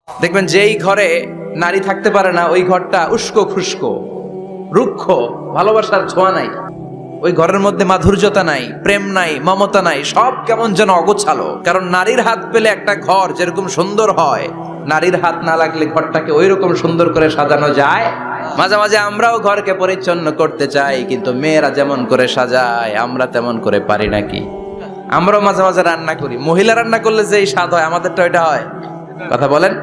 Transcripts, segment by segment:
দেখবেন যেই ঘরে নারী থাকতে পারে না ওই ঘরটা উস্কো খুস্কো, রুক্ষ, ভালোবাসার ছোঁয়া নাই, ওই ঘরের মধ্যে মাধুর্যতা নাই, প্রেম নাই, মমতা নাই, সব কেমন যেন অগোছালো। কারণ নারীর হাত পেলে একটা ঘর যেরকম সুন্দর হয়, নারীর হাত না লাগলে ঘরটাকে ওই রকম সুন্দর করে সাজানো যায়। মাঝে মাঝে আমরাও ঘরকে পরিচ্ছন্ন করতে চাই, কিন্তু মেয়েরা যেমন করে সাজায় আমরা তেমন করে পারি নাকি? আমরাও মাঝে মাঝে রান্না করি, মহিলা রান্না করলে যেই স্বাদ হয় আমাদেরটা ওইটা হয়। কথা বলেন।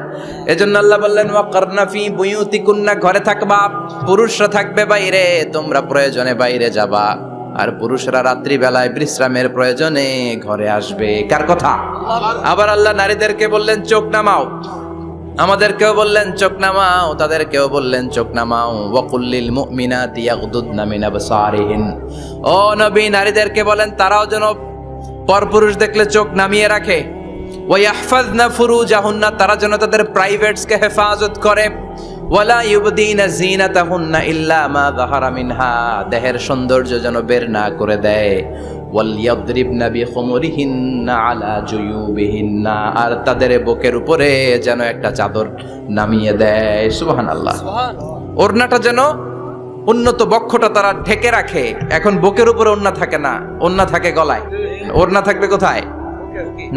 এজন্য আল্লাহ বললেন ওয়াকারনা ফি বুয়ুতিকুন্না, ঘরে থাকবা, পুরুষরা থাকবে বাইরে, তোমরা প্রয়োজনে বাইরে যাবা, আর পুরুষরা রাত্রি বেলায় বিশ্রামের প্রয়োজনে ঘরে আসবে। কার কথা? আবার আল্লাহ নারীদেরকে বললেন চোখ নামাও, আমাদেরকেও বললেন চোখ নামাও, তাদেরকেও বললেন চোখ নামাও। ওয়াকুল্লিল মুমিনাতি ইয়াগদুদনা মিন আবসারিহিন, ও নবী নারীদেরকে বলেন তারাও যেন পরপুরুষ দেখলে চোখ নামিয়ে রাখে। ওয়াহফাজনা ফুরুজাহুন্না, তারা যেন তাদের প্রাইভেটসকে হেফাজত করে। ওয়ালা ইউবদিনা জিনাতাহুন্না ইল্লা মা যাহারা মিনহা, দেহের সৌন্দর্য যেন বের না করে দেয়। ওয়ালইয়াদরিবনা বিখুমুরিহিন্না আলা জুয়ুবিহিন্না, আর তাদের বুকের উপরে যেন একটা চাদর নামিয়ে দেয়। সুবহানাল্লাহ। ওড়নাটা যেন উন্নত বক্ষটা তারা ঢেকে রাখে। এখন বুকের উপরে ওড়না থাকে না, ওড়না থাকে গলায়। ওড়না থাকবে কোথায়?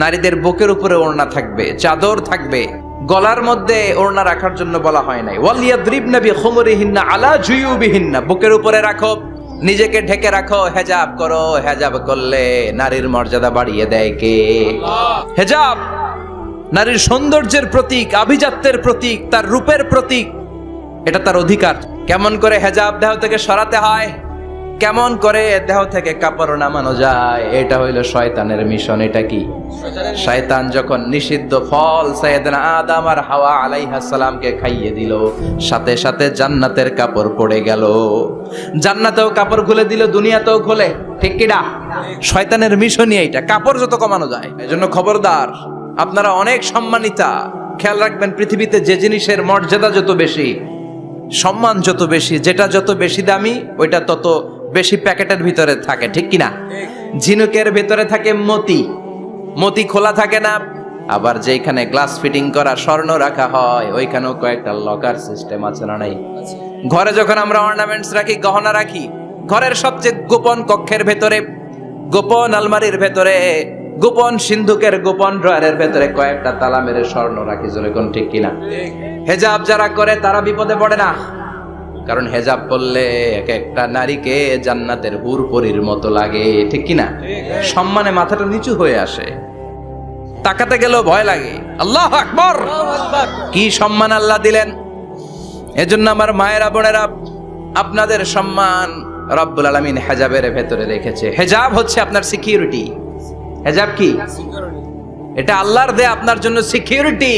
নারীদের বুকের উপরে ওড়না থাকবে, চাদর থাকবে, গলার মধ্যে ওড়না রাখার জন্য বলা হয় নাই। ওয়ালিয়াদরিবনা বিখুমুরিহিন্না আলা জুয়ুবিহিন্না, বুকের উপরে রাখো, নিজেকে ঢেকে রাখো, হেজাব করো। হেজাব করলে নারীর মর্যাদা বাড়িয়ে দেয় কে? হেজাব নারীর সৌন্দর্যের প্রতীক, আভিজাত্যের প্রতীক, তার রূপের প্রতীক, এটা তার অধিকার। কেমন করে হেজাব দেহ থেকে সরাতে হয়, কেমন করে দেহ থেকে কাপড় নামানো যায়, এটা হইল শয়তানের মিশন। এটা কি? শয়তান যখন নিষিদ্ধ ফল সাইয়েদনা আদম আর হাওয়া আলাইহিস সালামকে খাইয়ে দিল, সাথে সাথে জান্নাতের কাপড় পড়ে গেল। জান্নাতেও কাপড় খুলে দিল, দুনিয়াতেও খোলে। ঠিক কি না? শয়তানের মিশনই এইটা, কাপড় যত কমানো যায়। এজন্য খবরদার, আপনারা অনেক সম্মানিতা। খেয়াল রাখবেন, পৃথিবীতে যে জিনিসের মর্যাদা যত বেশি, সম্মান যত বেশি, যেটা যত বেশি দামি, ওইটা তত বেশি প্যাকেটের ভিতরে থাকে। ঠিক কিনা? ঝিনুকের ভিতরে থাকে মতি, মতি খোলা থাকে না। আবার যেখানে গ্লাস ফিটিং করা স্বর্ণ রাখা হয়, ওইখানেও কয়েকটা লকার সিস্টেম আছে না নাই? ঘরে যখন আমরা অর্নামেন্টস রাখি, গহনা রাখি, ঘরের সবচেয়ে গোপন কক্ষের ভেতরে, গোপন আলমারির ভেতরে, গোপন সিন্ধুকের গোপন ড্রয়ারের ভেতরে কয়েকটা তালা মেরে স্বর্ণ রাখি। যেরকম ঠিক কিনা? হেজাব যারা করে তারা বিপদে পড়ে না, কারণ হেজাব করলে এক একটা নারীকে জান্নাতের হুর পরীর মতো লাগে। ঠিক কিনা? সম্মানে মাথাটা নিচু হয়ে আসে, তাকাতে গেলেও ভয় লাগে। আল্লাহু আকবার, কি সম্মান আল্লাহ দিলেন! এজন্য আমার মায়েরা, বোনেরা, আপনাদের সম্মান রব্বুল আলামিন হেজাবের ভেতরে রেখেছে। হেজাব হচ্ছে আপনার সিকিউরিটি। হেজাব কি? এটা আল্লাহর দেয়া আপনার জন্য সিকিউরিটি।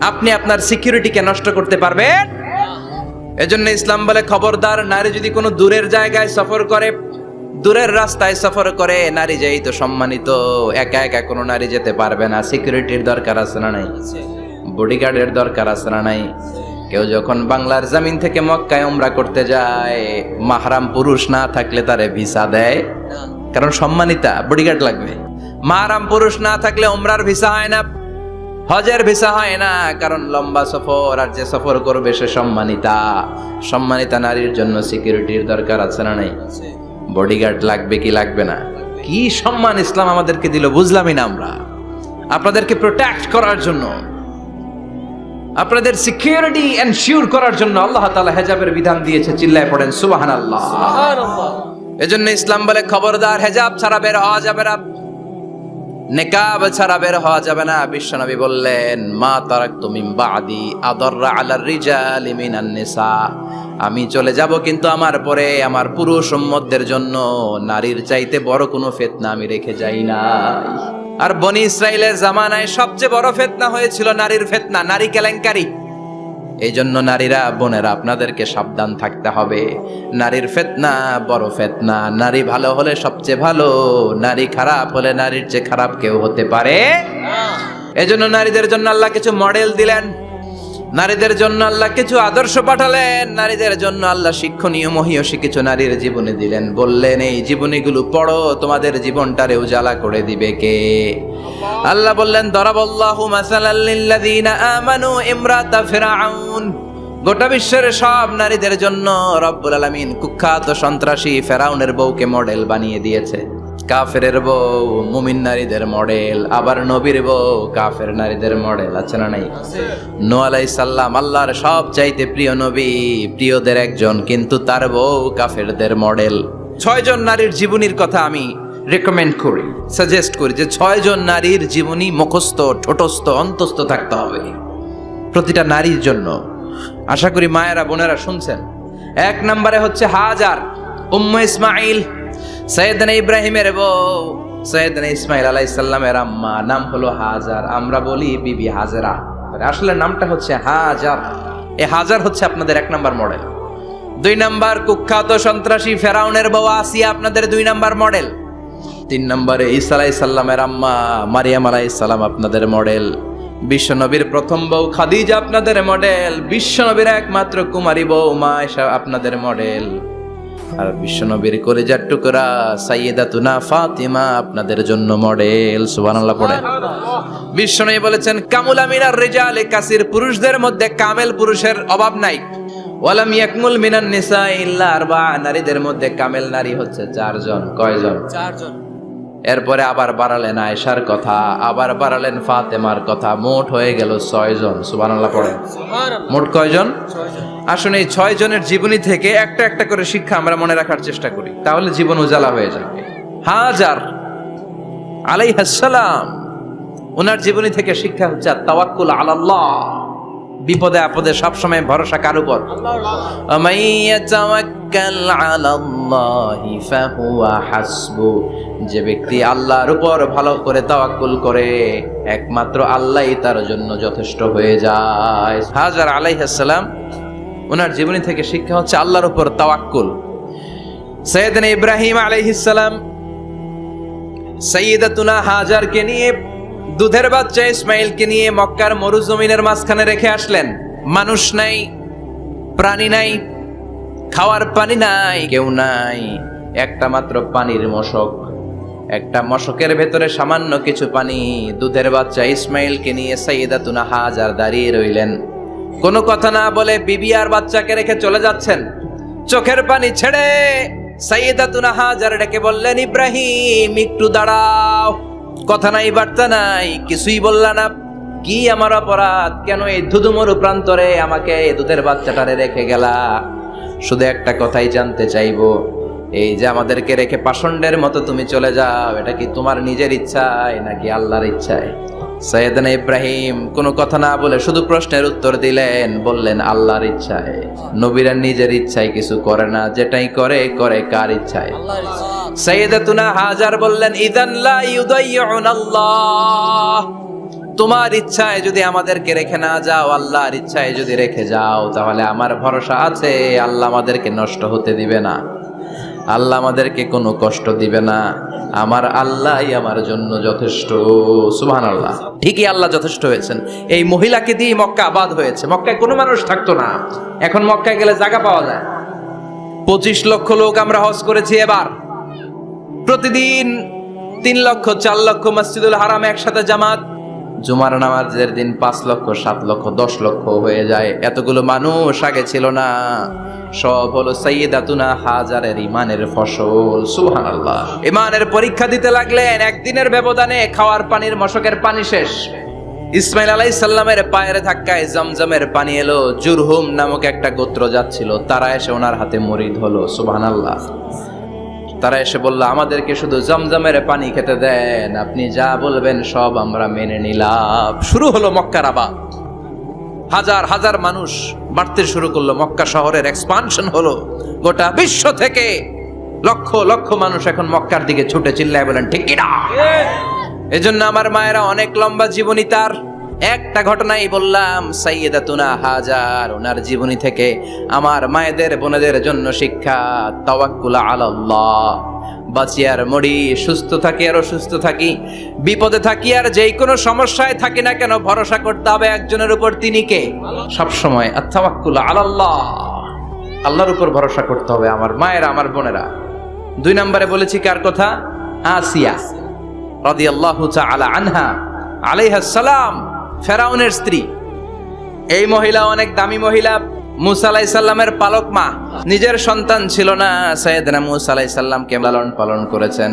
আপনি আপনার সিকিউরিটিকে নষ্ট করতে পারবেন? এজন্য ইসলাম বলে খবরদার, নারী যদি কোনো দূরের জায়গায় সফর করে, দূরের রাস্তায় সফর করে, নারী যেই তো সম্মানিত, একা একা কোনো নারী যেতে পারবে না। সিকিউরিটির দরকার আছে না নাই? বডিগার্ডের দরকার আছে না নাই? কেউ যখন বাংলার জমিন থেকে মক্কায় উমরা করতে যায়, মাহরাম পুরুষ না থাকলে তারে ভিসা দেয়, কারণ সম্মানিতা, বডিগার্ড লাগবে। মাহরাম পুরুষ না থাকলে উমরার ভিসা হয় না, হজের ভিসা হয় না, কারণ লম্বা সফর, আর যে সফর করবে সে সম্মানিতা। সম্মানিতা নারীর জন্য সিকিউরিটির দরকার আছে না নাই? বডিগার্ড লাগবে কি লাগবে না? কি সম্মান ইসলাম আমাদেরকে দিল বুঝলামই না আমরা। আপনাদেরকে প্রোটেক্ট করার জন্য, আপনাদের সিকিউরিটি এনশিওর করার জন্য আল্লাহ তাআলা হেজাবের বিধান দিয়েছে। চিল্লায় পড়েন সুবহানাল্লাহ। এজন্য ইসলাম বলে খবরদার, হেজাব ছাড়া বের হওয়া যাবে না, নিকাব ছাড়া বের হওয়া যাবে না। বিশ্বনবী বললেন, মা তারাকতু মিন বাদি আদাররা আলার রিজালি মিনান নিসা, আমি চলে যাব কিন্তু আমার পরে আমার পুরুষ উম্মতদের জন্য নারীর চাইতে বড় কোনো ফিতনা আমি রেখে যাই না। আর বনি ইসরাইলের জামানায় সবচেয়ে বড় ফিতনা হয়েছিল নারীর ফিতনা, নারী কেলেঙ্কারি। এই জন্য নারীরা, বোনেরা, আপনাদেরকে সাবধান থাকতে হবে। নারীর ফিতনা বড় ফিতনা। নারী ভালো হলে সবচেয়ে ভালো, নারী খারাপ হলে নারীর চেয়ে খারাপ কেউ হতে পারে না। এজন্য নারীদের জন্য আল্লাহ কিছু মডেল দিলেন। নারীদের জন্য আল্লাহ কিছু আদর্শ পাঠালেন, নারীদের জন্য আল্লাহ শিক্ষণীয় মহীয়সী কিছু নারীর জীবনী দিলেন, বললেন এই জীবনীগুলো পড়ো, তোমাদের জীবনটারে উজালা করে দিবে কে? আল্লাহ বললেন দরাবাল্লাহু মাসালাল লিল্লাযিনা আমানু ইমরাতা ফিরআউন। গোটা বিশ্বের সব নারীদের জন্য রব্বুল আলামিন কুখ্যাত সন্ত্রাসী ফেরাউনের বউকে মডেল বানিয়ে দিয়েছে। কাফেরের বউ মুমিন নারীদের মডেল, আবার নবীর বউ কাফের নারীদের মডেল, আছে না নাই? নূহ আলাইহিস সালাম আল্লাহর সব চাইতে প্রিয় নবী, প্রিয়দের একজন, কিন্তু তার বউ কাফেরদের মডেল। 6 জন নারীর জীবনীর কথা আমি রেকমেন্ড করি, সাজেস্ট করি যে 6 জন নারীর জীবনী মুখস্থ, ঠোঁটস্থ, অন্তস্থ থাকতে হবে প্রতিটা নারীর জন্য। আশা করি মায়েরা বোনেরা শুনছেন। 1 নম্বরে হচ্ছে হাজার, উম্মে ইসমাইল, সাইয়েদনা ইব্রাহিমের বউ, সাইয়েদনা ইসমাইল আলাইহিস সালামের আম্মা, নাম হলো হাজার। আমরা বলি বিবি হাজেরা, আসলে নামটা হচ্ছে হাজার। এই হাজার হচ্ছে আপনাদের 1 নম্বর মডেল। 2 নম্বর কুখ্যাত সন্ত্রাসী ফেরাউনের বউ আসিয়া আপনাদের 2 নম্বর মডেল। 3 নম্বরে ঈসা আলাইহিস সালামের আম্মা মারিয়াম আলাইহিস সালাম আপনাদের মডেল। বিশ্বনবীর প্রথম বউ খাদিজা আপনাদের মডেল। বিশ্বনবীর একমাত্র কুমারী বউ মা আয়েশা আপনাদের মডেল। আর বিশ্বনবীর কলিজার টুকরা সাইয়্যিদাতুনা ফাতিমা আপনাদের জন্য মডেল। সুবহানাল্লাহ পড়ে। বিশ্বনবী বলেছেন কামুলা মিনার রিজালে কাসির, পুরুষদের মধ্যে কামেল পুরুষের অভাব নাই। ওয়ালাম ইয়াকমুল মিনান নিসা ইল্লা আরবা, নারীদের মধ্যে কামেল নারী হচ্ছে 4 জন। কয়জন? 4 জন। এরপরে আবার বাড়ালেন আয়েশার কথা, আবার বাড়ালেন ফাতেমার কথা, মোট হয়ে গেল 6 জন। সুবহানাল্লাহ পড়েন। মোট কয়জন? 6 জন। আসলে এই 6 জনের জীবনী থেকে একটা একটা করে শিক্ষা আমরা মনে রাখার চেষ্টা করি, তাহলে জীবন উজালা হয়ে যাবে। হাজার আলাইহিস সালাম, ওনার জীবনী থেকে শিক্ষা হচ্ছে তাওয়াক্কুল আলাল্লাহ, বিপদে আপদে সবসময় ভরসা কার উপর? যে ব্যক্তি আল্লাহর উপর ভালো করে তাওয়াক্কুল করে, একমাত্র আল্লাহই তার জন্য যথেষ্ট হয়ে যায়। হাজার আলাইহিস সালাম, ওনার জীবনী থেকে শিক্ষা হচ্ছে আল্লাহর উপর তাওয়াক্কুল। সাইয়েদনা ইব্রাহিম আলাইহিস সালাম সাইয়্যিদাতুনা হাজারকে নিয়ে, দুধের বাচ্চা ইসমাইলকে নিয়ে মক্কার মরুজমিনের মাঝখানে রেখে আসলেন। মানুষ নাই, প্রাণী নাই, খাওয়ার পানি নাই, কেউ নাই, একটা মাত্র পানির মশক। একটা মশকের ভেতরে সামান্য কিছু পানি। দুধের বাচ্চা ইসমাইলকে নিয়ে সাইয়্যিদাতুনা হাজার দাঁড়িয়ে রইলেন। কোনো কথা না বলে বিবি আর বাচ্চাকে রেখে চলে যাচ্ছেন। চোখের পানি ছেড়ে সাইয়্যিদাতুনা হাজার ডেকে বললেন ইব্রাহিম একটু দাঁড়াও। কথা নাই, বার্তা নাই, কিছুই বললা না। কি আমার অপরাধ? কেন এই ধুধুমরু প্রান্তরে আমাকে দুধের বাচ্চাটারে রেখে গেলা? শুধু একটা কথাই জানতে চাইবো, এই যে আমাদেরকে রেখে পাষণ্ডের মতো তুমি চলে যাও, এটা কি তোমার নিজের ইচ্ছায় নাকি আল্লাহর ইচ্ছায়? সাইয়েদনা ইব্রাহিম কোনো কথা না বলে শুধু প্রশ্নের উত্তর দিলেন, বললেন আল্লাহর ইচ্ছায়। নবীরা নিজের ইচ্ছায় কিছু করে না, যেটাই করে করে কার ইচ্ছায়? সাইয়্যিদাতুনা হাজার বললেন ইযান লা ইউদাইয়ুনাল্লাহ, তোমার ইচ্ছায় যদি আমাদেরকে রেখে না যাও, আল্লাহর ইচ্ছায় যদি রেখে যাও, তাহলে আমার ভরসা আছে আল্লাহ আমাদেরকে নষ্ট হতে দিবে না, আল্লাহ আমাদেরকে কোনো কষ্ট দিবে না। আমার আল্লাহই আমার জন্য যথেষ্ট। সুবহানাল্লাহ। ঠিকই আল্লাহ যথেষ্ট হয়েছেন। এই মহিলাকে দিয়ে মক্কা আবাদ হয়েছে। মক্কায় কোনো মানুষ থাকতো না, এখন মক্কায় গেলে জায়গা পাওয়া যায়। 25 লক্ষ লোক আমরা হজ করেছি এবার। প্রতিদিন 3 লক্ষ 4 লক্ষ মসজিদুল হারাম একসাথে জামাত। জুমার নামাজের দিন 5 লক্ষ 7 লক্ষ 10 লক্ষ হয়ে যায়। এতগুলো মানুষ আগে ছিল না। সব হলো সাইয়্যিদাতুনা হাজারের ইমানের ফসল। সুবহানাল্লাহ। ইমানের পরীক্ষা দিতে লাগলেন। একদিনের ব্যবধানে খাওয়ার পানির মশকের পানি শেষ। ইসমাইল আলাইহিস সালামের পায়ের ধাক্কায় জমজমের পানি এলো। জুরহুম নামক একটা গোত্র যাচ্ছিল, তারা এসে ওনার হাতে মুরিদ হলো। সুবহানাল্লাহ। তারা এসে বলল আমাদেরকে শুধু জমজমের পানি খেতে দেন, আপনি যা বলবেন সব আমরা মেনে নিলাম। শুরু হলো মক্কার আবাদ। হাজার হাজার মানুষ বাড়তে শুরু করলো। মক্কা শহরের এক্সপানশন হলো। গোটা বিশ্ব থেকে লক্ষ লক্ষ মানুষ এখন মক্কার দিকে ছুটে চিল্লায় বলেন ঠিক কিনা? এজন্য আমার মায়েরা অনেক লম্বা জীবনী। তার একটা ঘটনাই বললাম, সাইয়্যিদাতুনা হাজার, ওনার জীবনী থেকে আমার মায়েদের বোনেদের জন্য শিক্ষা, তাওয়াক্কুল আলাল্লাহ, বাঁচি আর মরি, সুস্থ থাকি আর অসুস্থ থাকি, বিপদে থাকি আর যেই কোনো সমস্যায় থাকি না কেন, ভরসা করতে হবে একজনের উপর, তিনি কে? সবসময় আত-তাওয়াক্কুল আলাল্লাহ, আল্লাহর উপর ভরসা করতে হবে আমার মায়েরা, আমার বোনেরা। 2 নম্বরে বলেছি কার কথা? আসিয়া রাদিয়াল্লাহু তাআলা আনহা আলাইহাস সালাম, ফেরাউনের স্ত্রী। এই মহিলা অনেক দামি মহিলা, মুসা আলাইহিস সালামের পালক মা। নিজের সন্তান ছিল না, সাইয়েদনা মুসা আলাইহিস সালামকে লালন পালন করেছেন।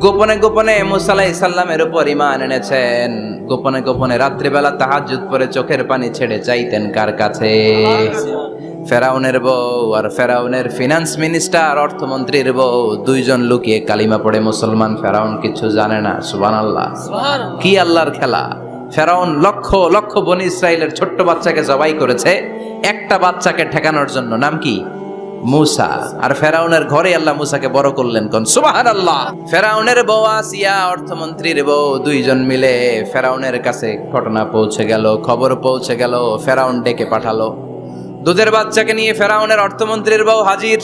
গোপনে গোপনে মুসা আলাইহিস সালামের উপর ঈমান এনেছেন। গোপনে গোপনে রাত্রিবেলা তাহাজ্জুদ পড়ে চোখের পানি ছেড়ে চাইতেন কার কাছে? ফেরাউনের বউ আর ফেরাউনের ফিনান্স মিনিস্টার, অর্থমন্ত্রীর বউ, 2 জন লুকিয়ে কালিমা পড়ে মুসলমান। ফেরাউন কিছু জানে না। সুবহানাল্লাহ। কি আল্লাহর খেলা! ফেরাউন লক্ষ লক্ষ বনি ইসরাইলের ছোট্ট বাচ্চাকে জবাই করেছে একটা বাচ্চাকে ঠেকানোর জন্য। নাম কি? মুসা। আর ফেরাউনের ঘরে আল্লাহ মুসাকে বড় করলেন। কোন সুবহানাল্লাহ। ফেরাউনের বউ আসিয়া, অর্থমন্ত্রীর বউ, 2 জন মিলে ফেরাউনের কাছে ঘটনা পৌঁছে গেল, খবর পৌঁছে গেল। ফেরাউন ডেকে পাঠালো। দুধের বাচ্চাকে নিয়ে ফেরাউনের অর্থমন্ত্রীর বউ হাজির।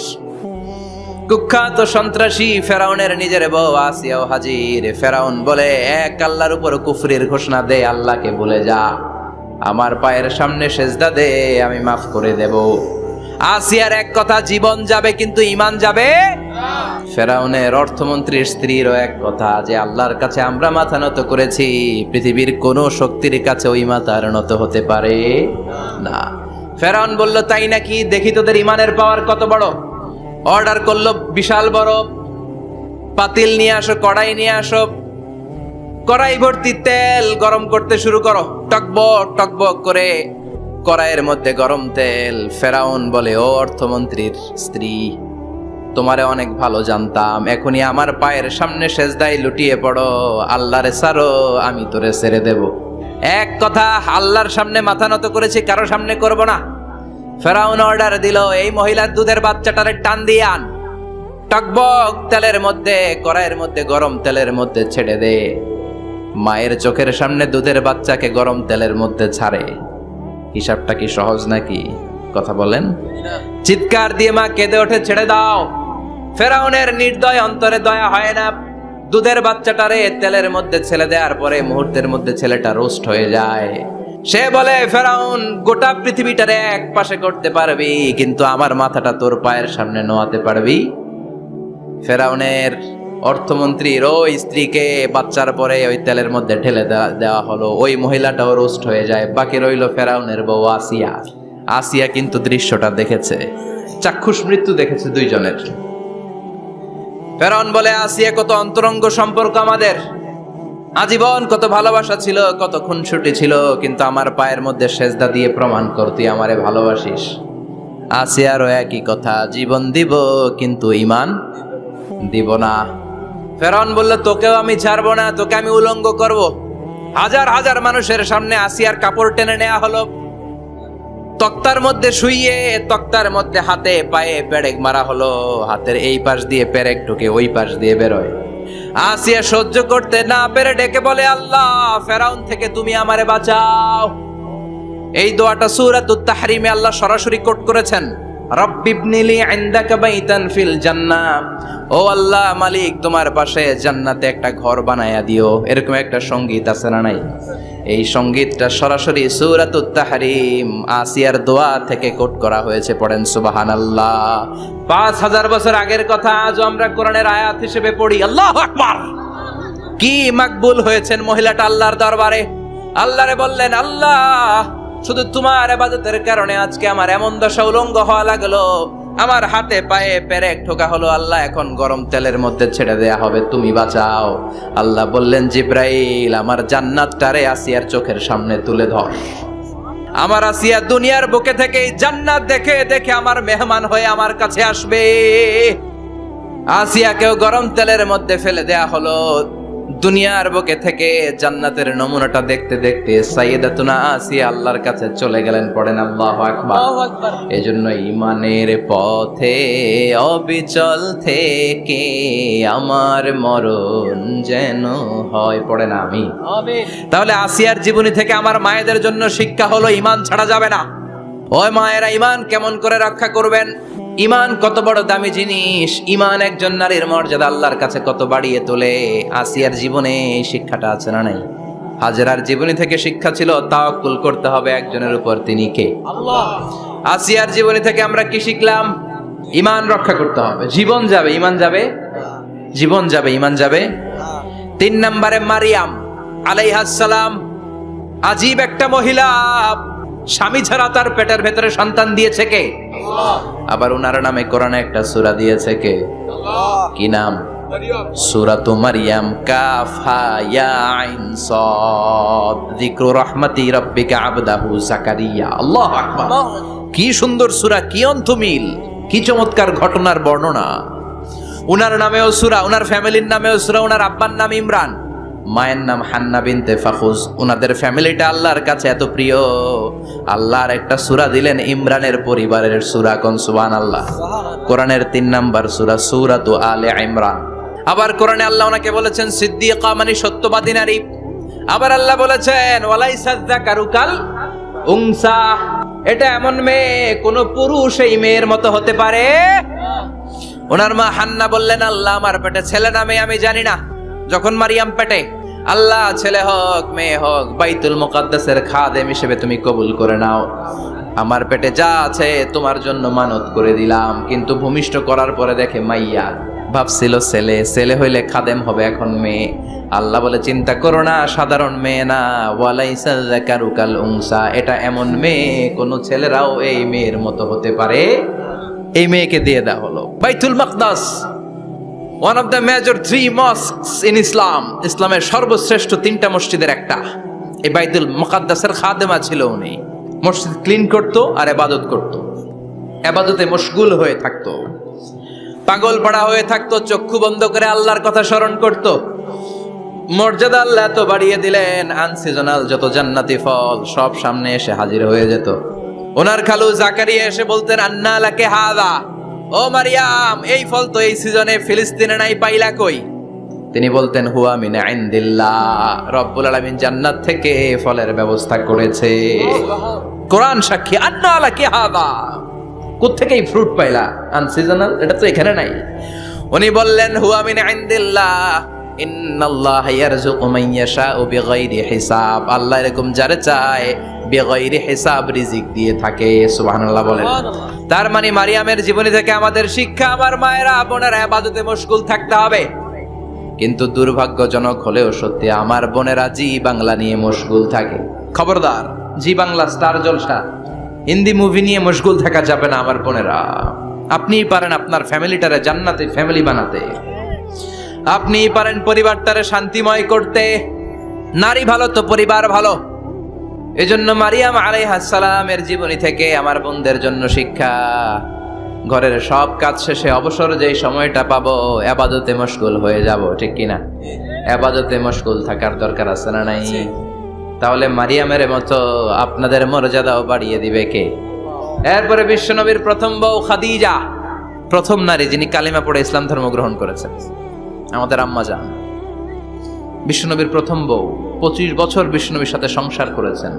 কুখ্যাত সন্ত্রাসী ফেরাউনের নিজের বউ আসিয়াও হাজির। ফেরাউন বলে, এক আল্লাহর উপর কুফরির ঘোষণা দে, আল্লাহকে ভুলে যা, আমার পায়ের সামনে সেজদা দে, আমি মাফ করে দেব। আসিয়ার এক কথা, জীবন যাবে কিন্তু ঈমান যাবে না। ফেরাউনের অর্থমন্ত্রীর স্ত্রীরও এক কথা, যে আল্লাহর কাছে আমরা মাথা নত করেছি, পৃথিবীর কোন শক্তির কাছে ওই মাথা নত হতে পারে না। ফেরাউন বলল, তাই নাকি? দেখি তোদের ঈমানের পাওয়ার কত বড়। অর্ডার করলো বিশাল বড় পাতিল নিয়ে আসো, কড়াই নিয়ে আসো, কড়াই ভর্তি তেল গরম করতে শুরু করো। টকবক টকবক করে কড়াইয়ের মধ্যে গরম তেল। ফেরাউন বলে, ও অর্থমন্ত্রীর স্ত্রী, তোমারে অনেক ভালো জানতাম, এখনই আমার পায়ের সামনে সেজদায় লুটিয়ে পড়ো, আল্লাহরে ছাড়ো, আমি তোরে ছেড়ে দেব। এক কথা, আল্লাহর সামনে মাথা নত করেছি, কারো সামনে করব না। ফেরাউন অর্ডার দিল, এই মহিলার দুধের বাচ্চাটারে টান দিয়ে আন, টকবক তেলের মধ্যে, কড়াইয়ের মধ্যে গরম তেলের মধ্যে ছেড়ে দে। মায়ের চোখের সামনে দুধের বাচ্চাকে গরম তেলের মধ্যে ছাড়ে। হিসাবটা কি সহজ নাকি? কথা বলেন। চিৎকার দিয়ে মা কেঁদে ওঠে, ছেড়ে দাও। ফেরাউনের নির্দয় অন্তরে দয়া হয় না। দুধের বাচ্চাটারে তেলের মধ্যে ছেড়ে দেওয়ার পরে মুহূর্তের মধ্যে ছেলেটা রোস্ট হয়ে যায়। সে বলে, ফেরাউন, গোটা পৃথিবীটারে এক পাশে করতে পারবি, কিন্তু আমার মাথাটা তোর পায়ের সামনে নোয়াতে পারবি? ফেরাউনের অর্থমন্ত্রীর ওই স্ত্রীকে বাচ্চার পরে ওই তেলের মধ্যে ঢেলে দেওয়া হলো। ওই মহিলাটাও রোস্ট হয়ে যায়। বাকি রইল ফেরাউনের বউ আসিয়া। আসিয়া কিন্তু দৃশ্যটা দেখেছে, চাক্ষুষ মৃত্যু দেখেছে 2 জনের। ফেরাউন বলে, আসিয়া, কত অন্তরঙ্গ সম্পর্ক আমাদের, আজীবন কত ভালোবাসা ছিল, কত খুনসুটি ছিল, কিন্তু আমার পায়ের মধ্যে সেজদা দিয়ে প্রমাণ কর তুই আমারে ভালোবাসিস। আসিয়ারও একই কথা, জীবন দিব কিন্তু ঈমান দিব না। ফেরাউন বলল, তোকেও আমি ছাড়বো না, তোকে আমি উলঙ্গ করব। হাজার হাজার মানুষের সামনে আসিয়ার কাপড় টেনে নেওয়া হলো, তক্তার মধ্যে শুইয়ে তক্তার মধ্যে হাতে পায়ে পেরেক মারা হলো। হাতের এই পাশ দিয়ে পেরেক ঢুকে ওই পাশ দিয়ে বেরোয়। আসিয়া সহ্য করতে না পেরে ডেকে বলে, আল্লাহ, ফেরাউন থেকে তুমি আমারে বাঁচাও। এই দোয়াটা সূরাতুত তাহরিমে আল্লাহ সরাসরি কোট করেছেন, রব্বিবনিলি ইনদাকা বাইতান ফিল জান্নাহ। ও আল্লাহ, মালিক, তোমার পাশে জান্নাতে একটা ঘর বানায়া দিও। এরকম একটা সঙ্গীত আছে না নাই? এই সঙ্গীতটা সরাসরি সূরাতুত তাহরিম আসিয়ার দোয়া থেকে কোট করা হয়েছে। পড়েন সুবহানাল্লাহ। 5000 বছর আগের কথা আজও আমরা কোরআনের আয়াত হিসেবে পড়ি। আল্লাহু আকবার। কি মাকবুল হয়েছেন মহিলাটা আল্লাহর দরবারে। আল্লাহরে বললেন, আল্লাহ, শুধু তোমার ইবাদতের কারণে আজকে আমার এমন দশা উলঙ্গ হওয়া লাগলো, আমার হাতে পায়ে পেরেক ঠোকা হলো। আল্লাহ, এখন গরম তেলের মধ্যে ছেড়ে দেয়া হবে, তুমি বাঁচাও। আল্লাহ বললেন, জিব্রাইল, আমার জান্নাতটারে আসিয়ার চোখের সামনে তুলে ধর। আমার আসিয়া দুনিয়ার বুকে থেকে জান্নাত দেখে দেখে আমার মেহমান হয়ে আমার কাছে আসবে। আসিয়াকেও গরম তেলের মধ্যে ফেলে দেয়া হলো। দুনিয়ার বুকে থেকে জান্নাতের নমুনাটা দেখতে দেখতে সাইয়েদাতুনা আসিয়া আল্লাহর কাছে চলে গেলেন। পড়েন আল্লাহু আকবার। এজন্য ঈমানের পথে অবিচল থেকে আমার মরণ যেন হয়। পড়েন আমিন। তাহলে আসিয়ার জীবনী থেকে আমার মায়েদের জন্য শিক্ষা হলো, ঈমান ছাড়া যাবে না। ওই মায়েরা ঈমান কেমন করে রক্ষা করবেন? ইমান কত বড় দামি জিনিস, ইমান একজন নারীর মর্যাদা আল্লাহর কাছে কত বাড়িয়ে তোলে। আসিয়ার জীবনে এই শিক্ষাটা আছে না নাই? হাজেরার জীবনী থেকে শিক্ষা ছিল তাওয়াক্কুল করতে হবে একজনের উপর, তিনি কে? আল্লাহ। আসিয়ার জীবনী থেকে আমরা কি শিখলাম? ইমান রক্ষা করতে হবে। জীবন যাবে, ইমান যাবে, জীবন যাবে, ইমান যাবে। 3 নম্বরে মারিয়াম আলাইহাস সালাম, আজীব একটা মহিলা, স্বামী ছাড়া তার পেটের ভেতরে সন্তান দিয়েছে কে? আল্লাহ। আবার ওনার নামে কোরআনে একটা সূরা দিয়েছে কে? আল্লাহ। কি নাম? সূরাতু মারইয়াম, কাফ হা ইয়া আইন সাদ, যিকরু রাহমাতি রাব্বিকা আবদাহু জাকারিয়া। আল্লাহু আকবার। কি সুন্দর সূরা, কি অন্তমিল, কি চমৎকার ঘটনার বর্ণনা। উনার নামেও সূরা, উনার ফ্যামিলির নামেও সূরা, উনার আব্বার নাম ইমরান, মায়ের নাম হান্না বিনতে ফাখুজ। উনাদের ফ্যামিলিটা আল্লাহর কাছে এত প্রিয়, আল্লাহর একটা সূরা দিলেন ইমরানের পরিবারের সূরা। কোন সুবহানাল্লাহ। কোরআনের 3 নাম্বার সূরা, সূরাতু আলে ইমরান। আবার কোরআনে আল্লাহ ওনাকে বলেছেন সিদ্দিকা, মানে সত্যবাদী নারী। আবার আল্লাহ বলেছেন ওয়ালাইসা যাকারু কাল উনসা, এটা এমন মেয়ে কোন পুরুষ এই মেয়ের মতো হতে পারে? ওনার মা হান্না বললেন, আল্লাহ আমার পেটে ছেলে না মেয়ে আমি জানি না। যখন মারিয়াম পেটে, আল্লাহ ছেলে হোক মেয়ে হোক বাইতুল মুকাদ্দাসের খাদেম হিসেবে তুমি কবুল করে নাও। আমার পেটে যা আছে তোমার জন্য মানত করে দিলাম। কিন্তু ভূমিষ্ঠ করার পরে দেখে মাইয়া, ভাবছিল ছেলে, ছেলে হইলে খাদেম হবে, এখন মেয়ে। আল্লাহ বলে চিন্তা করো না, সাধারণ মেয়ে না, ওয়ালাইসা যাকারু কাল উনসা, এটা এমন মেয়ে কোন ছেলেরাও এই মেয়ের মতো হতে পারে। এই মেয়েকে দিয়ে দেওয়া হলো Baitul Maqdis, one of the major 3 mosques in Islam, ইসলামের সর্বশ্রেষ্ঠ 3টা মসজিদের একটা। এই বাইতুল মুকাদ্দাসের খাদেমা ছিল উনি। মসজিদ ক্লিন করতো আর ইবাদত করতো, ইবাদতে মশগুল হয়ে থাকতো, পাগল পাড়া হয়ে থাকতো, চক্ষু বন্ধ করে আল্লাহর কথা স্মরণ করত। মর্যাদা আল্লাহ তো বাড়িয়ে দিলেন, আনসিজনাল যত জান্নাতি ফল সব সামনে এসে হাজির হয়ে যেত। ওনার খালু জাকারিয়া এসে বলতেন আন্না লাকে হাদা, ও মারিয়াম এই ফল তো এই সিজনে ফিলিস্তিনে নাই, পাইলা কই? তিনি বলতেন হুয়া মিন ইনদিল্লাহ, রব্বুল আলামিন জান্নাত থেকে ফলের ব্যবস্থা করেছে। কোরআন সাক্ষী, আন্না লাকে হাদা, কোত্থেকে এই ফ্রুট পাইলা? আনসিজনাল, এটা তো এখানে নাই। উনি বললেন হুয়া মিন ইনদিল্লাহ, ইন্নাল্লাহ ইয়ারযুকু মান ইয়াশাউ বিগাইরি হিসাব, আল্লাহ এরকম যারে চায় বিগাইরি হিসাব রিজিক দিয়ে থাকে। সুবহানাল্লাহ বলেন। তার মানে মারিয়ামের জীবনী থেকে আমাদের শিক্ষা, আমার মায়েরা বোনেরা ইবাদতে মশগুল থাকতে হবে। কিন্তু দুর্ভাগ্যজনক হলেও সত্যি, আমার বোনেরা জি বাংলা নিয়ে মশগুল থাকে। খবরদার, জি বাংলা, স্টার জলসা, হিন্দি মুভি নিয়ে মশগুল থাকা যাবে না আমার বোনেরা। আপনিই পারেন আপনার ফ্যামিলিটারে জান্নাতে ফ্যামিলি বানাতে, আপনিই পারেন পরিবারটারে শান্তিময় করতে। নারী ভালো তো পরিবার ভালো। এজন্য মারিয়াম আলাইহাস সালামের জীবনী থেকে আমার বোনদের জন্য শিক্ষা, ঘরের সব কাজ শেষে অবসর যেই সময়টা পাবো ইবাদতে মশগুল হয়ে যাব, ঠিক কিনা? ইবাদতে মশগুল থাকার দরকার আছে না নাই? তাহলে মারিয়ামের মতো আপনাদের মর্যাদাও বাড়িয়ে দিবে কে? এরপরে বিশ্বনবীর প্রথম বউ খাদিজা, প্রথম নারী যিনি কালিমা পড়ে ইসলাম ধর্ম গ্রহণ করেছেন, আমাদের আম্মা জান। বিশ্বনবীর প্রথম বউ, 25 বছর বিশ্বনবীর সাথে সংসার করেছেন,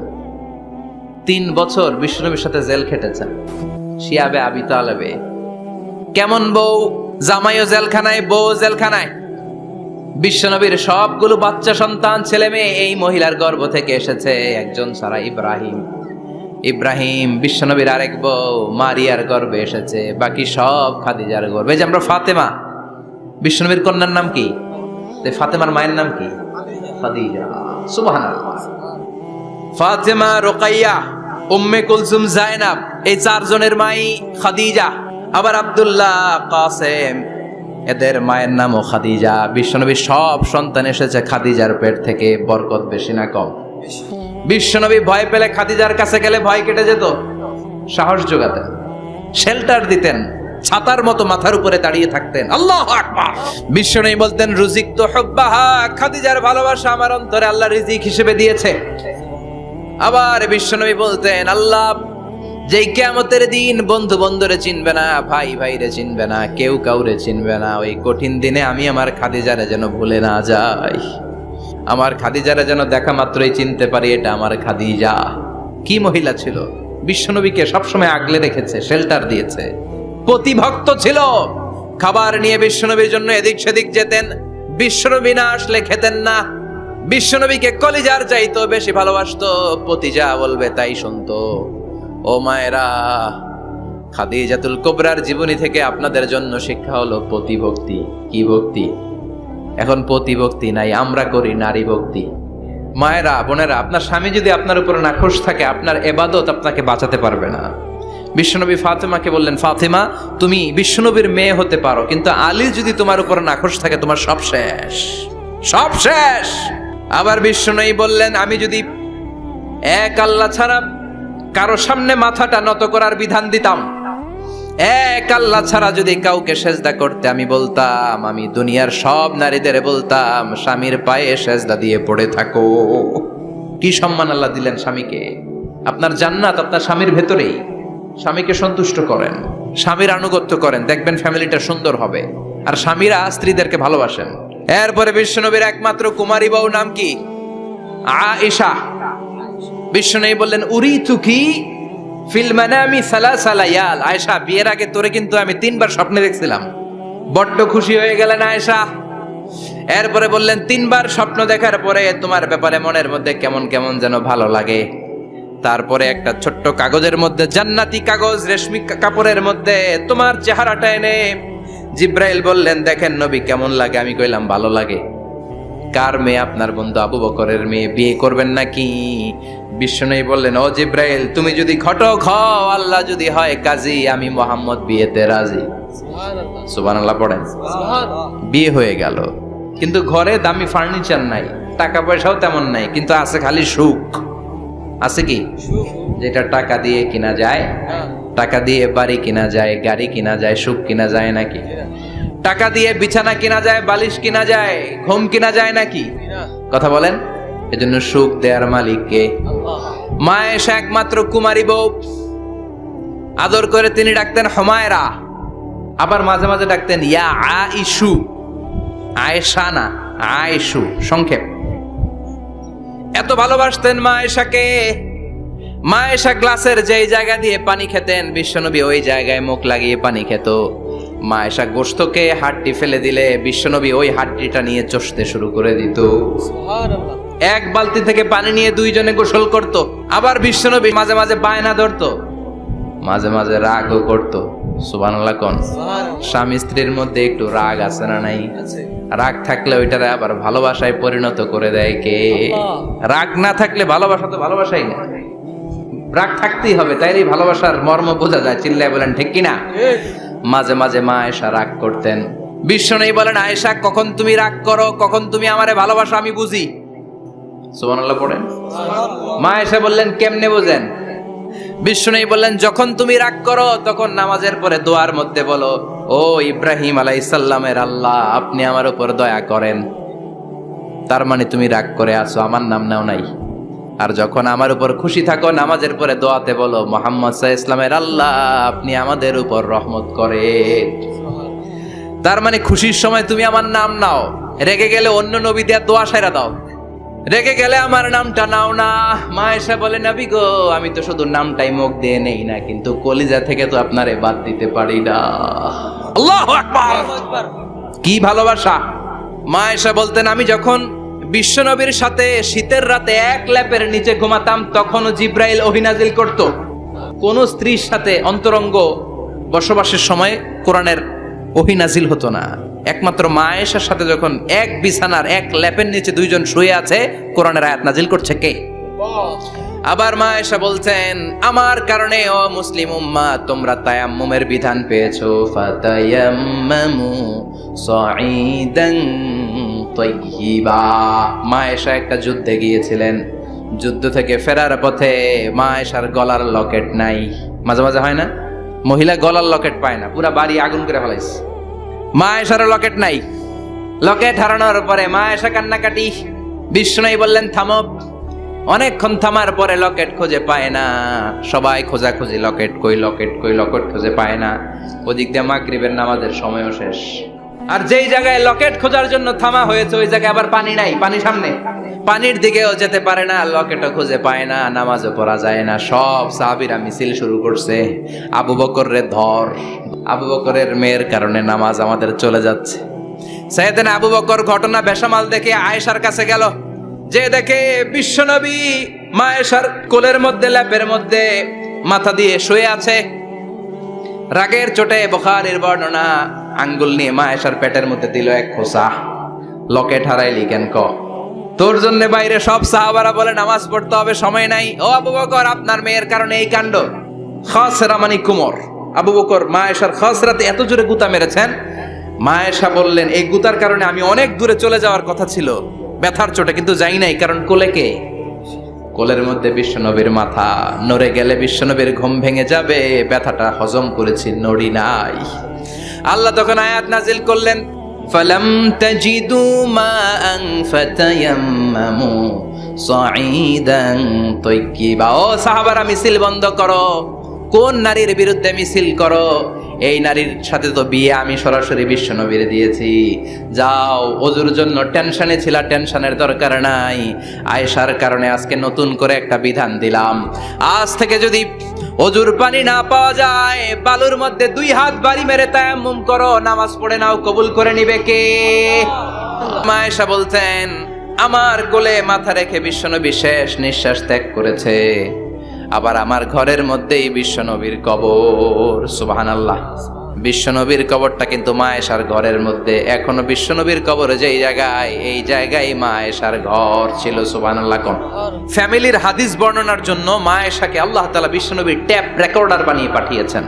3 বছর বিশ্বনবীর সাথে জেল খেটেছেন, শিয়াবে আবি তালেবে। কেমন বউ? জামাইও জেলখানায়, বউ জেলখানায়। বিশ্বনবীর সবগুলো বাচ্চা সন্তান ছেলে মেয়ে এই মহিলার গর্ভ থেকে এসেছে, একজন ছাড়া, ইব্রাহিম। ইব্রাহিম বিশ্বনবীর আরেক বউ মারিয়ার গর্ভে এসেছে, বাকি সব খাদিজার গর্ভে। যে আমরা ফাতেমা, বিশ্বনবীর কন্যার নাম কি? ফাতেমার মায়ের নাম কি? খাদিজা। সুবহানাল্লাহ। ফাতেমা, রুকাইয়া, উম্মে কুলসুম, জায়নাব, এই 4 জনের মাই খাদিজা। আবার আব্দুল্লাহ, কাসেম, এদের মায়ের নামও খাদিজা। বিশ্বনবীর সব সন্তান এসেছে খাদিজার পেট থেকে। বরকত বেশি না কম? বিশ্বনবী ভয় পেলে খাদিজার কাছে গেলে ভয় কেটে যেত, সাহস যোগাতেন, শেল্টার দিতেন, ছাতার মতো মাথার উপরে দাঁড়িয়ে থাকতেন। আল্লাহু আকবার। বিশ্বনবী বলতেন রুজিক তো হুব্বাহা, খাদিজার ভালোবাসা আমার অন্তরে আল্লাহ রিজিক হিসেবে দিয়েছে। আবার বিশ্বনবী বলতেন আল্লাহ যেই কিয়ামতের দিন বন্ধু বন্ধুরে চিনবে না, ভাই ভাইরে চিনবে না, কেউ কাউরে চিনবে না, ওই কঠিন দিনে আমি আমার খাদিজারে যেন ভুলে না যাই, আমার খাদিজারে যেন দেখা মাত্রই চিনতে পারি এটা আমার খাদিজা। কি মহিলা ছিল! বিশ্বনবীকে সবসময় আগলে রেখেছে, শেল্টার দিয়েছে। পতিভক্ত ছিল। খাবার নিয়ে বিশ্বনবীর জন্য এদিক সেদিক যেতেন, বিশ্বনবী না আসলে খেতেন না। বিশ্বনবীকে কলিজার চাইতো বেশি ভালোবাসতো, পতি যা বলবে তাই শুনতো। ও মায়েরা, খাদিজাতুল কুবরার জীবনী থেকে আপনাদের জন্য শিক্ষা হলো পতিভক্তি। কি ভক্তি? এখন পতিভক্তি নাই, আমরা করি নারী ভক্তি। মায়েরা, বোনেরা, আপনার স্বামী যদি আপনার উপর নাখোশ থাকে, আপনার এবাদত আপনাকে বাঁচাতে পারবে না। বিশ্বনবী ফাতেমাকে বললেন, ফাতেমা তুমি বিশ্বনবীর মেয়ে হতে পারো, কিন্তু আলী যদি তোমার উপর নাখোশ থাকে তোমার সব শেষ, সব শেষ। আবার বিশ্বনবী বললেন, আমি যদি এক আল্লাহ ছাড়া কারো সামনে মাথাটা নত করার বিধান দিতাম, এক আল্লাহ ছাড়া যদি কাউকে সেজদা করতে আমি বলতাম, আমি দুনিয়ার সব নারীদের বলতাম স্বামীর পায়ে সেজদা দিয়ে পড়ে থাকো। কি সম্মান আল্লাহ দিলেন স্বামীকে। আপনার জান্নাত আপনার স্বামীর ভেতরেই। স্বামীকে সন্তুষ্ট করেন, স্বামীর আনুগত্য করেন, দেখবেন ফ্যামিলিটা সুন্দর হবে। আর স্বামীরা স্ত্রীদেরকে ভালোবাসেন। এরপরে বিশ্বনবীর একমাত্র কুমারী বউ নাম কি? আয়েশা। বিশ্বনবী বললেন, উরিতু কি ফিল মানামি সালাসা লায়াল। আয়েশা, বিয়ের আগে তোরে কিন্তু আমি 3 বার স্বপ্নে দেখছিলাম। বড্ড খুশি হয়ে গেলেন আয়েশা। এরপরে বললেন, 3 বার স্বপ্ন দেখার পরে তোমার ব্যাপারে মনের মধ্যে কেমন কেমন যেন ভালো লাগে। তারপরে একটা ছোট্ট কাগজের মধ্যে, জান্নাতি কাগজ, রেশমি কাপড়ের মধ্যে তোমার চেহারাটা এনে জিব্রাইল বললেন, দেখেন নবী কেমন লাগে। আমি কইলাম ভালো লাগে। কার মেয়ে? আপনার বন্ধু আবু বকরের মেয়ে, বিয়ে করবেন নাকি? বিশ্বনবী বললেন, ও জিব্রাইল, তুমি যদি ঘটক হও, আল্লাহ যদি হয় কাজী, আমি মুহাম্মদ বিয়েতে রাজি। সুবহানাল্লাহ পড়েন। বিয়ে হয়ে গেল, কিন্তু ঘরে দামি ফার্নিচার নাই, টাকা পয়সাও তেমন নাই, কিন্তু আছে খালি সুখ। আছে কি? যেটা টাকা দিয়ে কিনা যায়, টাকা দিয়ে বাড়ি কিনা যায়, গাড়ি কিনা যায়, সুখ কিনা যায় নাকি? টাকা দিয়ে বিছানা কিনা যায়, বালিশ কিনা যায়, ঘুম কিনা যায় নাকি? কথা বলেন। এজন্য সুখ দেয়ার মালিক কে? মা আয়েশা একমাত্র কুমারী বউ। আদর করে তিনি ডাকতেন হুমায়রা, আবার মাঝে মাঝে ডাকতেন ইয়া আইশু। আয়েশা না, আয়েশু, সংক্ষেপ। এত ভালোবাসতেন মা আয়েশাকে। মা আয়েশা গ্লাসের যেই জায়গা দিয়ে পানি খেতেন, বিশ্বনবী ওই জায়গায় মুখ লাগিয়ে পানি খেত। মা আয়েশা গোশতকে হাড্ডি ফেলে দিলে বিশ্বনবী ওই হাড্ডিটা নিয়ে চষতে শুরু করে দিত। এক বালতি থেকে পানি নিয়ে 2 জনে গোসল করত। আবার বিশ্বনবী মাঝে মাঝে বায়না ধরতো, মাঝে মাঝে রাগও করত। সুবহানাল্লাহ কোন? স্বামী স্ত্রীর মধ্যে একটু রাগ আছে না নাই? রাগ থাকলে ওইটারে আবার ভালোবাসায় পরিণত করে দেয় কে? রাগ না থাকলে ভালোবাসা তো ভালোবাসাই না। রাগ থাকতেই হবে, তাইলে ভালোবাসার মর্ম বোঝা যায়। চিল্লায় বলেন ঠিক কিনা? মাঝে মাঝে মা আয়েশা রাগ করতেন। বিশ্বনবী বলেন, আয়েশা কখন তুমি রাগ করো, কখন তুমি আমারে ভালোবাসো আমি বুঝি। সুবহানাল্লাহ পড়েন। মা আয়েশা বললেন, কেমনে বোঝেন? বিশ্বনবী বললেন, যখন তুমি রাগ করো তখন নামাজের পরে দোয়ার মধ্যে বলো, ও ইব্রাহিম আলাইহিস সালামের আল্লাহ, আপনি আমার উপর দয়া করেন। তার মানে তুমি রাগ করে আছো, আমার নাম নাও নাই। আর যখন আমার উপর খুশি থাকো, নামাজের পরে দোয়াতে বলো, মুহাম্মদ সাল্লাল্লাহু আলাইহি ওয়াসাল্লামের আল্লাহ, আপনি আমাদের উপর রহমত করেন। তার মানে খুশির সময় তুমি আমার নাম নাও, রেগে গেলে অন্য নবী দেয়া দোয়া সাইরা দাও, রেগে গেলে আমার নামটা নাও না। মা আয়েশা বলে, নবী গো, আমি তো শুধু নামটাই মুখ দিয়ে নেই না, কিন্তু কলিজা থেকে তো আপনারে বাদ দিতে পারি না। আল্লাহু আকবার! কি ভালোবাসা! মা আয়েশা বলতেন, আমি যখন বিশ্বনবীর সাথে শীতের রাতে এক ল্যাপের নিচে ঘুমাতাম, তখনও জিব্রাইল ওহী নাজিল করত। কোন স্ত্রীর সাথে অন্তরঙ্গ বসবাসের সময় কোরআনের ওহী নাজিল হতো না। একমাত্র মা আয়েশার সাথে যখন এক বিছানার এক ল্যাপের নিচে 2 জন শুয়ে আছে, কোরআনের আয়াত নাজিল করছে কে? আবার মা আয়েশা বলছেন, আমার কারণে ও মুসলিম উম্মাহ তোমরা তায়াম্মুমের বিধান পেয়েছো। ফাতায়াম্মামু সাঈদান তাইয়্যিবা। মা আয়েশা একটা যুদ্ধে গিয়েছিলেন, যুদ্ধ থেকে ফেরার পথে মা আয়েশার গলার লকেট নাই। মাঝে মাঝে হয় না, মহিলা গলার লকেট পায় না, পুরা বাড়ি আগুন করে ফেলাইছে। মা আয়েশার লকেট নাই। লকেট হারানোর পরে মা আয়েশা কান্নাকাটি। বিশ্বনবী বললেন, থামো। অনেকক্ষণ থামার পরে লকেট খুঁজে পায় না। সবাই খোঁজাখুঁজি, লকেট কই, লকেট কই, লকেট খুঁজে পায় না। ওদিক দিয়ে মাগরিবের নামাজের সময়ও শেষ। আর যেই জায়গায় লকেট খোঁজার জন্য থামা হয়েছে ওই জায়গায় আবার পানি নাই, পানি সামনে, পানির দিকেও যেতে পারে না, লকেটও খুঁজে পায় না, নামাজও পড়া যায় না। সব সাহাবীরা মিছিল শুরু করছে, আবু বকর রে ধর, আবু বকরের মেয়ের কারণে নামাজ আমাদের চলে যাচ্ছে। সাইয়েদনা আবু বকর ঘটনা বেসামাল দেখে আয়েশার কাছে গেল, যে দেখে বিশ্বনবী মা আয়েশার কোলের মধ্যে, ল্যাপের মধ্যে মাথা দিয়ে শুয়ে আছে। রাগের চোটে বুখারীর বর্ণনা, আঙ্গুল নিয়ে মা আয়েশার পেটের মধ্যে দিল এক খোঁচা। লকেট হারাইলি কেন ক? তোর জন্য বাইরে সব সাহাবারা বলে নামাজ পড়তে হবে, সময় নাই। ও আবু বকর, আপনার মেয়ের কারণে এই কাণ্ড। খাসরা মানে কুমর। আবু বকর মা আয়েশার খাসরাতে এত জোরে গুতা মেরেছেন, মা আয়েশা বললেন এই গুতার কারণে আমি অনেক দূরে চলে যাওয়ার কথা ছিল ব্যথার চোটে, কিন্তু যাই নাই, কারণ কোলে কে? কোলের মধ্যে বিশ্বনবীর মাথা, নড়ে গেলে বিশ্বনবীর ঘুম ভেঙে যাবে, ব্যথাটা হজম করেছি, নড়ি নাই। আল্লাহ তখন আয়াত নাজিল করলেন, ফালাম তাজিদু মাআন ফাতায়াম্মামু সাঈদান তাইয়্যিবা। ও সাহাবারা, মিছিল বন্ধ করো। কোন নারীর বিরুদ্ধে মিছিল করো? এই নারীর সাথে তো বিয়ে আমি সরাসরি বিশ্বনবীর দিয়েছি। যাও, ওজুর জন্য টেনশনে ছিলা, টেনশনের দরকার নাই। আয়েশার কারণে আজকে নতুন করে একটা বিধান দিলাম, আজ থেকে যদি ওজুর পানি না পাওয়া যায়, বালুর মধ্যে 2 হাত বাড়ি মেরে তায়াম্মুম করো, নামাজ পড়ে নাও, কবুল করে নিবে কে? মা আয়েশা বলতেন, আমার কোলে মাথা রেখে বিশ্বনবী শেষ নিঃশ্বাস ত্যাগ করেছে, আবার আমার ঘরের মধ্যেই বিশ্বনবীর কবর। সুবহানাল্লাহ। বিশ্বনবীর কবরটা কিন্তু মা আয়েশার ঘরের মধ্যে। এখনো বিশ্বনবীর কবর যেই জায়গায়, এই জায়গায় মা আয়েশার ঘর ছিল। সুবহানাল্লাহ। কোন ফ্যামিলির হাদিস বর্ণনার জন্য মা আয়েশাকে আল্লাহ তাআলা বিশ্বনবীর ট্যাপ রেকর্ডার বানিয়ে পাঠিয়েছেন।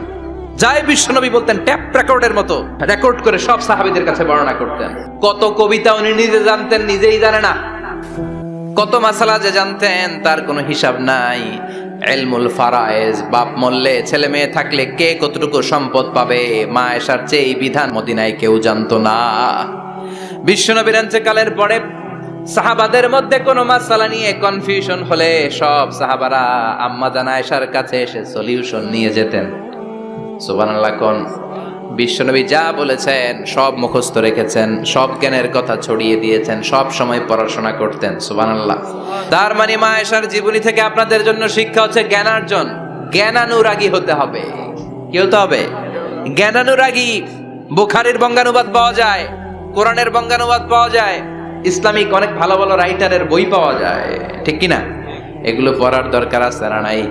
যাই বিশ্বনবী বলতেন, ট্যাপ রেকর্ডের মতো রেকর্ড করে সব সাহাবীদের কাছে বর্ণনা করতেন। কত কবিতা উনি নিজে জানতেন, নিজেই জানে না। কত মাসালা যে জানতেন তার কোনো হিসাব নাই। ইলমুল ফারায়েজ, বাপ মরলে ছেলে মেয়ে থাকলে কে কতটুকু সম্পদ পাবে, মা আয়েশার চেয়ে এই বিধান মদিনায় কেউ জানতো না। বিশ্বনবীর ইন্তেকালের পরে সাহাবাদের মধ্যে কোনো মাসালা নিয়ে কনফিউশন হলে সব সাহাবারা আম্মা জান আয়েশার কাছে এসে সলিউশন নিয়ে যেতেন। সুবহানাল্লাহ। কোন বিশ্বনবী যা বলেছেন সব মুখস্থ রেখেছেন, সব জ্ঞানের কথা ছড়িয়ে দিয়েছেন, সব সময় পড়াশোনা করতেন। সুবহানাল্লাহ। তার মানে মা আয়েশার জীবনী থেকে আপনাদের জন্য শিক্ষা হচ্ছে জ্ঞানার্জন, জ্ঞানানুরাগী হতে হবে। কি হতে হবে? জ্ঞানানুরাগী। বুখারীর বঙ্গানুবাদ পাওয়া যায়, কোরআনের বঙ্গানুবাদ পাওয়া যায়, ইসলামিক অনেক ভালো ভালো রাইটারের বই পাওয়া যায়, ঠিক কিনা? এগুলো পড়ার দরকার আছে না নাই?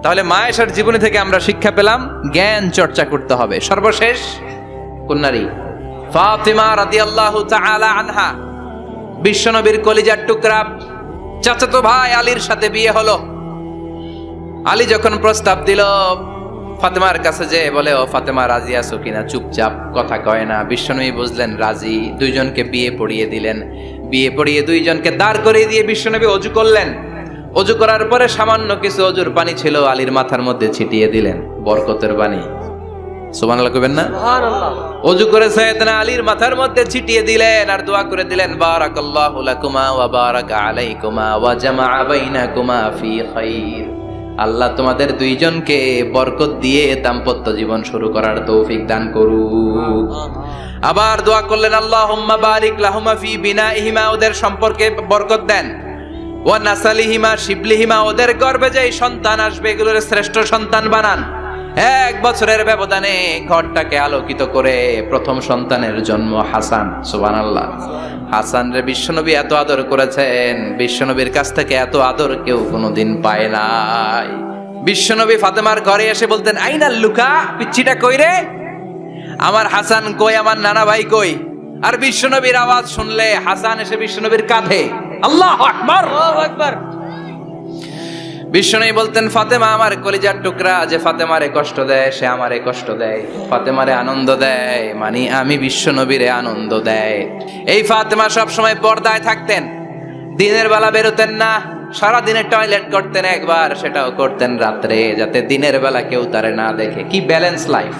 তাহলে মা আয়েশার জীবনী থেকে আমরা শিক্ষা পেলাম জ্ঞান চর্চা করতে হবে। সর্বশেষ কোন নারী? ফাতিমা রাদিয়াল্লাহু তাআলা আনহা, বিশ্বনবীর কলিজার টুকরা। চাচাতো ভাই আলীর সাথে বিয়ে হলো। আলী যখন প্রস্তাব দিল ফাতেমার কাছে, যে বলে, ও ফাতেমা রাজি আছো কিনা? চুপচাপ, কথা কয় না। বিশ্বনবী বুঝলেন রাজি, দুইজনকে বিয়ে পড়িয়ে দিলেন। বিয়ে পড়িয়ে দুইজনকে দাঁড় করিয়ে দিয়ে বিশ্বনবী ওযু করলেন। ওযু করার পরে সামান্য কিছু ওযুর পানি ছিল, আলীর মাথার মধ্যে ছিটিয়ে দিলেন, বরকতের পানি। সুবহানাল্লাহ কইবেন না? সুবহানাল্লাহ। ওযু করে সাইয়েদনা আলীর মাথার মধ্যে ছিটিয়ে দিলেন আর দোয়া করে দিলেন, বারাকাল্লাহু লাকুমা ওয়া বারাকা আলাইকুমা ওয়া জামাআ বাইনাকুমা ফি খাইর। আল্লাহ তোমাদের দুইজনকে বরকত দিয়ে দাম্পত্য জীবন শুরু করার তৌফিক দান করুক। আবার দোয়া করলেন, আল্লাহুম্মা বারিক লাহুমা ফি বিনাইহিমা, ওদের সম্পর্কে বরকত দেন। ওয়া নাসালিহিমা, শিবলিহিমা, ওদের গর্ভে যে সন্তান আসবে এগুলোর শ্রেষ্ঠ সন্তান বানান। 1 বছরের ব্যবধানে ঘরটাকে আলোকিত করে প্রথম সন্তানের জন্ম হাসান। সুবহানাল্লাহ। হাসান রে বিশ্বনবী এত আদর করেছেন, বিশ্বনবীর কাছ থেকে এত আদর কেউ কোনোদিন পায় নাই। বিশ্বনবী ফাতেমার ঘরে এসে বলতেন, আইনাল লুকা, পিচ্চিটা কই রে? আমার হাসান কই, আমার নানা ভাই কই? আর বিশ্বনবীর আওয়াজ শুনলে হাসান এসে বিশ্বনবীর কাঁধে। আল্লাহু আকবার, আল্লাহু আকবার। বিশ্বনবী বলতেন, ফাতেমা আমার কলিজার টুকরা, যে ফাতেমারে কষ্ট দেয় সে আমারে কষ্ট দেয়, ফাতেমারে আনন্দ দেয় মানে আমি বিশ্বনবীরে আনন্দ দেয়। এই ফাতেমা সব সময় পর্দায় থাকতেন, দিনের বেলা বেরোতেন না, সারা দিনে টয়লেট করতেন একবার, সেটাও করতেন রাত্রে, যাতে দিনের বেলা কেউ তারে না দেখে। কি ব্যালেন্স লাইফ,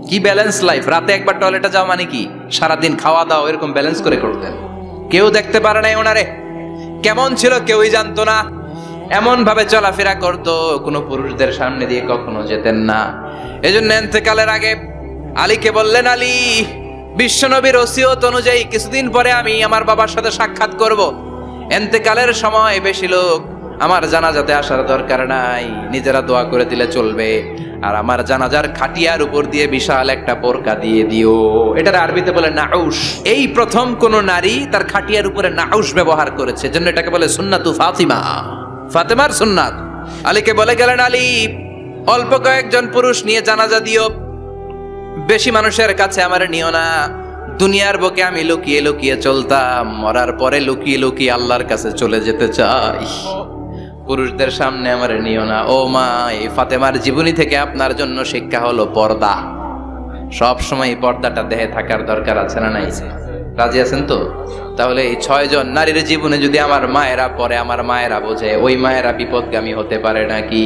কি ব্যালেন্স লাইফ! রাতে একবার টয়লেটে যাওয়া মানে কি সারাদিন খাওয়া দাওয়া এরকম ব্যালেন্স করে করতেন। কেউ দেখতে পারে নাই ওনারে, কেমন ছিল কেউই জানতো না। এমন ভাবে চলাফেরা করতো, কোনো পুরুষদের সামনে দিয়ে কখনো যেতেন না। এজন্য ইন্তেকালের আগে আলীকে বললেন, আলী, বিশ্বনবীর ওসিয়ত অনুযায়ী কিছুদিন পরে আমি আমার বাবার সাথে সাক্ষাৎ করব। এন্তেকালের সময় বেশি লোক আমার জানাজাতে আসার দরকার নাই, নিজেরা দোয়া করে দিলে চলবে। আর আমার জানাজার খাটিয়ার উপর দিয়ে বিশাল একটা বোরকা দিয়ে দিও। এটার আরবিতে বলে নাউশ। এই প্রথম কোন নারী তার খাটিয়ার উপরে নাউশ ব্যবহার করেছে, জন্য এটাকে বলে সুন্নাতু ফাতিমা, ফাতেমার সুন্নাত। আলীকে বলে গেলেন, আলী অল্প কয়েকজন পুরুষ নিয়ে জানাজা দিও, বেশি মানুষের কাছে আমার নিও না। দুনিয়ার বুকে আমি লুকিয়ে লুকিয়ে চলতাম, মরার পরে লুকিয়ে লুকিয়ে আল্লাহর কাছে চলে যেতে চাই, পুরুষদের সামনে আমার নিও না। ও মা, এই ফাতেমার জীবনী থেকে আপনার জন্য শিক্ষা হলো পর্দা। সব সময় পর্দাটা দেহে থাকার দরকার আছে না নাই? রাজি আছেন তো? তাহলে এই 6 জন নারীর জীবনে যদি আমার মায়েরা পরে, আমার মায়েরা বোঝে, ওই মায়েরা বিপদগামী হতে পারে নাকি?